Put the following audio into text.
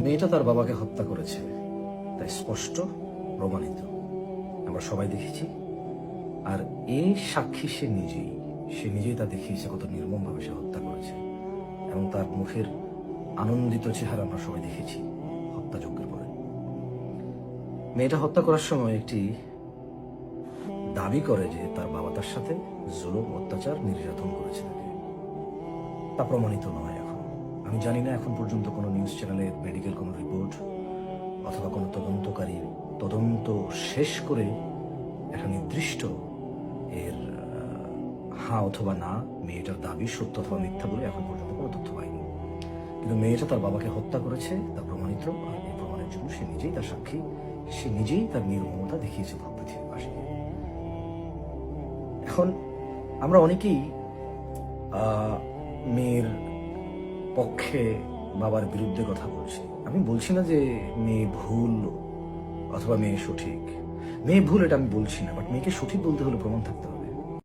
মেয়েটা তার বাবাকে হত্যা করেছে, তাই স্পষ্ট প্রমাণিত, আমরা সবাই দেখেছি। আর এই সাক্ষী সে নিজেই তা দেখিয়েছে কত নির্মমভাবে সে হত্যা করেছে, এবং তার মুখের আনন্দিত চেহারা আমরা সবাই দেখেছি হত্যাযজ্ঞের পরে। মেয়েটা হত্যা করার সময় একটি দাবি করে যে তার বাবা তার সাথে জুলুম, অত্যাচার, নির্যাতন করেছে তাকে। তা প্রমাণিত নয় এখন। আমি জানি না এখন পর্যন্ত কোনো নিউজ চ্যানেলে মেডিকেল কোনো রিপোর্ট অথবা কোনো তদন্তকারী তদন্ত শেষ করে একটা নির্দিষ্ট এর হ্যাঁ অথবা না, মেয়েটার দাবি সত্য অথবা মিথ্যা বলে এখন পর্যন্ত কোনো তথ্য পাইনি। কিন্তু মেয়েটা তার বাবাকে হত্যা করেছে, তা প্রমাণিত। আর এই প্রমাণের জন্য সে নিজেই তার সাক্ষী, সে নিজেই তার নির্মমতা দেখিয়েছে পৃথিবীবাসীকে। এখন আমরা অনেকেই মেয়ের পক্ষে বাবার বিরুদ্ধে কথা বলছি। আমি বলছি না যে মেয়ে ভুল অথবা মেয়ে সঠিক। মেয়ে ভুল এটা আমি বলছি না, বাট মেয়েকে সঠিক বলতে হলে প্রমাণ থাকতে হবে।